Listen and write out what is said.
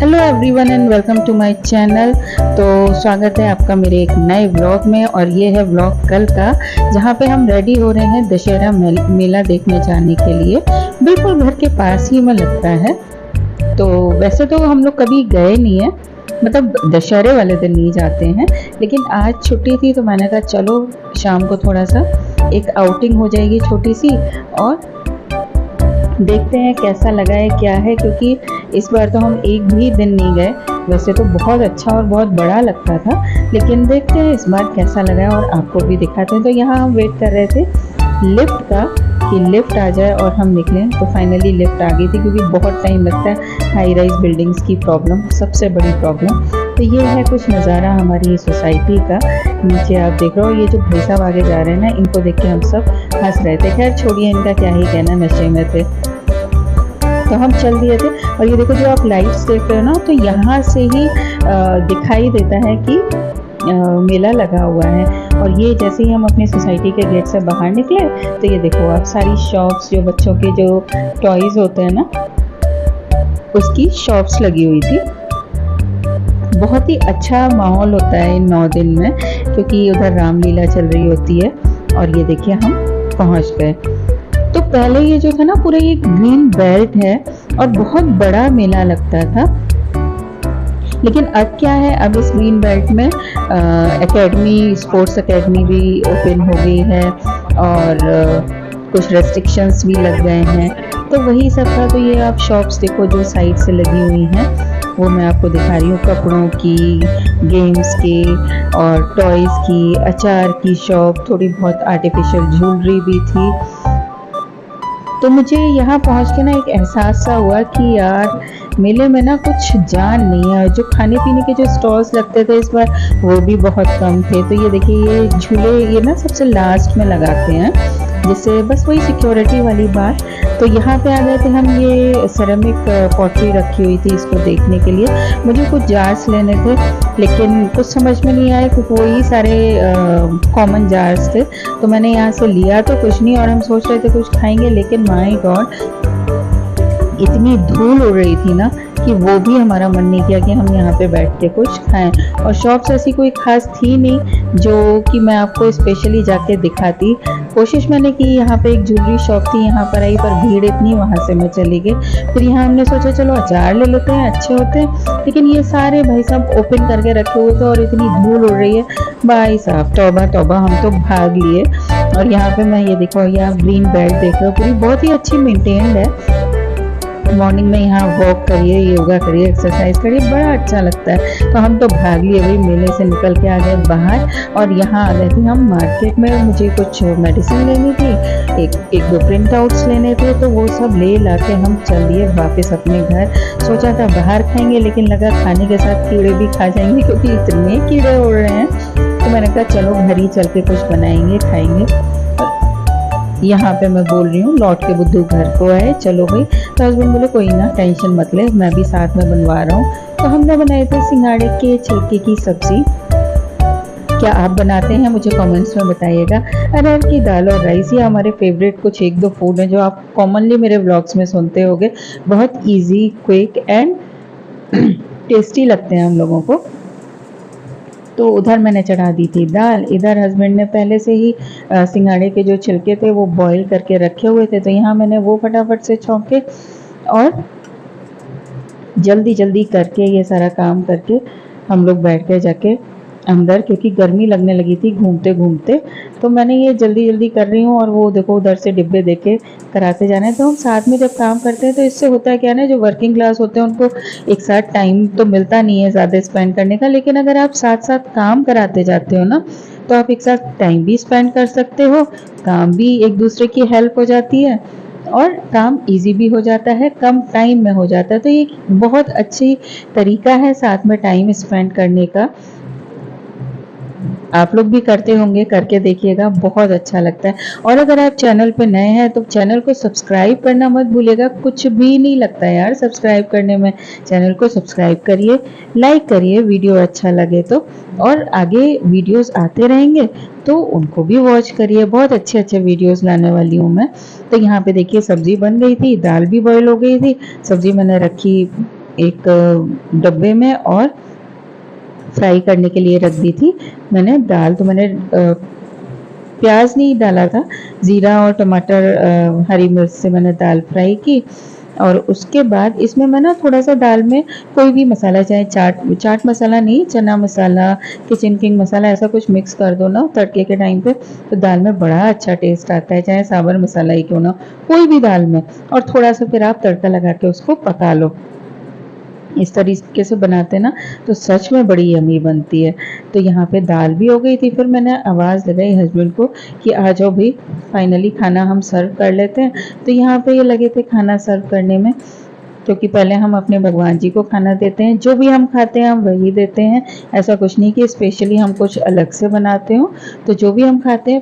Hello everyone and welcome to my channel. तो स्वागत है आपका मेरे एक नए व्लॉग में। और ये है व्लॉग कल का, जहाँ पे हम रेडी हो रहे हैं दशहरा मेला देखने जाने के लिए। बिल्कुल घर के पास ही में लगता है। तो वैसे तो हम लोग कभी गए नहीं है, मतलब दशहरे वाले दिन नहीं जाते हैं, लेकिन आज छुट्टी थी तो मैंने कहा चलो शाम को थोड़ा सा एक आउटिंग हो जाएगी छोटी सी, और देखते हैं कैसा लगा है क्या है। क्योंकि इस बार तो हम एक भी दिन नहीं गए। वैसे तो बहुत अच्छा और बहुत बड़ा लगता था, लेकिन देखते हैं इस बार कैसा लगा है और आपको भी दिखाते हैं। तो यहाँ हम वेट कर रहे थे लिफ्ट का कि लिफ्ट आ जाए और हम निकलें। तो फाइनली लिफ्ट आ गई थी, क्योंकि बहुत टाइम लगता है हाई राइज बिल्डिंग्स की प्रॉब्लम, सबसे बड़ी प्रॉब्लम। तो ये है कुछ नज़ारा हमारी सोसाइटी का। नीचे आप देख रहे हो ये जो भाई साहब आगे जा रहे हैं ना, इनको देख के हम सब हंस रहे थे। खैर छोड़िए, इनका क्या ही कहना, नशे में थे। तो हम चल दिए थे। और ये देखो जो आप लाइट्स देख रहे हो ना, तो यहाँ से ही दिखाई देता है कि मेला लगा हुआ है। और ये जैसे ही हम अपनी सोसाइटी के गेट से बाहर निकले तो ये देखो आप सारी शॉप्स, जो बच्चों के जो टॉयज़ होते हैं ना, उसकी शॉप्स लगी हुई थी। बहुत ही अच्छा माहौल होता है इन 9 दिन में, क्योंकि उधर रामलीला चल रही होती है। और ये देखिए हम पहुंच गए। तो पहले ये जो था ना पूरा ये ग्रीन बेल्ट है और बहुत बड़ा मेला लगता था। लेकिन अब क्या है, अब इस ग्रीन बेल्ट में एकेडमी, स्पोर्ट्स एकेडमी भी ओपन हो गई है और कुछ रेस्ट्रिक्शंस भी लग गए हैं। तो वही सब था। तो ये आप शॉप्स देखो जो साइड से लगी हुई हैं, वो मैं आपको दिखा रही हूँ। कपड़ों की, गेम्स की और टॉयज़ की, अचार की शॉप, थोड़ी बहुत आर्टिफिशियल ज्वेलरी भी थी। तो मुझे यहाँ पहुँच के ना एक एहसास सा हुआ कि यार मेले में ना कुछ जान नहीं है। जो खाने पीने के जो स्टॉल्स लगते थे इस बार, वो भी बहुत कम थे। तो ये देखिए ये झूले ये ना सबसे लास्ट में लगाते हैं, जिससे बस वही सिक्योरिटी वाली बात। तो यहाँ पे आ गए थे हम। ये सेरेमिक पॉटरी रखी हुई थी इसको देखने के लिए। मुझे कुछ जार्स लेने थे, लेकिन कुछ समझ में नहीं आया क्योंकि वही सारे कॉमन जार्स थे। तो मैंने यहाँ से लिया तो कुछ नहीं, और हम सोच रहे थे कुछ खाएंगे, लेकिन माय गॉड इतनी धूल उड़ रही थी ना कि वो भी हमारा मन नहीं किया कि हम यहाँ पे बैठ के कुछ खाएं। और शॉप्स ऐसी कोई खास थी नहीं जो कि मैं आपको स्पेशली जाके दिखाती। कोशिश मैंने की, यहाँ पे एक ज्वेलरी शॉप थी, यहाँ पर आई, पर भीड़ इतनी, वहाँ से मैं चली गई। फिर यहाँ हमने सोचा चलो अचार ले लेते हैं, अच्छे होते हैं। लेकिन ये सारे भाई साहब ओपन करके रखे हुए थे और इतनी धूल उड़ रही है, भाई साहब तौबा तौबा, हम तो भाग लिए। और यहाँ पे मैं ये देखो, यहाँ ग्रीन बेल्ट देख रहे हो, पूरी बहुत ही अच्छी मेंटेन्ड है। मॉर्निंग में यहाँ वॉक करिए, योगा करिए, एक्सरसाइज करिए, बड़ा अच्छा लगता है। तो हम तो भाग लिए भाई, मेले से निकल के आ गए बाहर। और यहाँ आ गए थे हम मार्केट में। मुझे कुछ मेडिसिन लेनी थी, एक दो प्रिंट आउट्स लेने थे, तो वो सब ले ला के हम चल दिए वापस अपने घर। सोचा था बाहर खाएंगे, लेकिन लगा खाने के साथ कीड़े भी खा जाएंगे, क्योंकि इतने कीड़े उड़ रहे हैं। तो मैंने कहा चलो घर ही चल के कुछ बनाएंगे, खाएंगे। यहाँ पे मैं बोल रही हूँ लौट के बुद्धू घर को आए, चलो भाई। तो हस्बैंड बोले कोई ना, टेंशन मत ले, मैं भी साथ में बनवा रहा हूँ। तो हमने बनाए थे सिंगाड़े के छिलके की सब्जी। क्या आप बनाते हैं मुझे कमेंट्स में बताइएगा। अरहर की दाल और राइस, ये हमारे फेवरेट कुछ 1-2 फूड हैं जो आप कॉमनली मेरे व्लॉग्स में सुनते होंगे। बहुत ईजी, क्विक एंड टेस्टी लगते हैं हम लोगों को। तो उधर मैंने चढ़ा दी थी दाल। इधर हस्बैंड ने पहले से ही सिंगाड़े के जो छिलके थे वो बॉईल करके रखे हुए थे। तो यहाँ मैंने वो फटाफट से छौंके और जल्दी जल्दी करके ये सारा काम करके हम लोग बैठ गए जाके अंदर, क्योंकि गर्मी लगने लगी थी घूमते घूमते। तो मैंने ये जल्दी जल्दी कर रही हूँ, और वो देखो उधर से डिब्बे देके कराते जाना है। तो हम साथ में जब काम करते हैं तो इससे होता है क्या ना, जो वर्किंग क्लास होते हैं उनको एक साथ टाइम तो मिलता नहीं है ज़्यादा स्पेंड करने का। लेकिन अगर आप साथ साथ काम कराते जाते हो ना, तो आप एक साथ टाइम भी स्पेंड कर सकते हो, काम भी एक दूसरे की हेल्प हो जाती है, और काम इजी भी हो जाता है, कम टाइम में हो जाता है। तो ये बहुत अच्छी तरीका है साथ में टाइम स्पेंड करने का। आप लोग भी करते होंगे, करके देखिएगा, बहुत अच्छा लगता है। और अगर आप चैनल पे नए हैं तो चैनल को सब्सक्राइब करना मत भूलिएगा, कुछ भी नहीं लगता है यार सब्सक्राइब करने में। चैनल को सब्सक्राइब करिए, लाइक करिए वीडियो अच्छा लगे तो, और आगे वीडियोस आते रहेंगे तो उनको भी वॉच करिए। बहुत अच्छे अच्छे वीडियोस लाने वाली हूँ मैं। तो यहाँ पे देखिए सब्जी बन गई थी, दाल भी बॉईल हो गई थी, सब्जी मैंने रखी एक डब्बे में और फ्राई करने के लिए रख दी थी मैंने दाल। तो मैंने प्याज नहीं डाला था, ज़ीरा और टमाटर हरी मिर्च से मैंने दाल फ्राई की। और उसके बाद इसमें मैं ना थोड़ा सा दाल में कोई भी मसाला, चाहे चाट मसाला नहीं, चना मसाला, किचन किंग मसाला, ऐसा कुछ मिक्स कर दो ना तड़के के टाइम पे, तो दाल में बड़ा अच्छा टेस्ट आता है, चाहे साबर मसाला ही क्यों ना, कोई भी दाल में। और थोड़ा सा फिर आप तड़का लगा के उसको पका लो। इस तरीके से बनाते हैं ना तो सच में बड़ी यमी बनती है। तो यहाँ पे दाल भी हो गई थी, फिर मैंने आवाज़ लगाई हस्बैंड को कि आ जाओ भाई, फाइनली खाना हम सर्व कर लेते हैं। तो यहाँ पे ये लगे थे खाना सर्व करने में, क्योंकि पहले हम अपने भगवान जी को खाना देते हैं, जो भी हम खाते हैं हम वही देते हैं। ऐसा कुछ नहीं कि स्पेशली हम कुछ अलग से बनाते हो, तो जो भी हम खाते हैं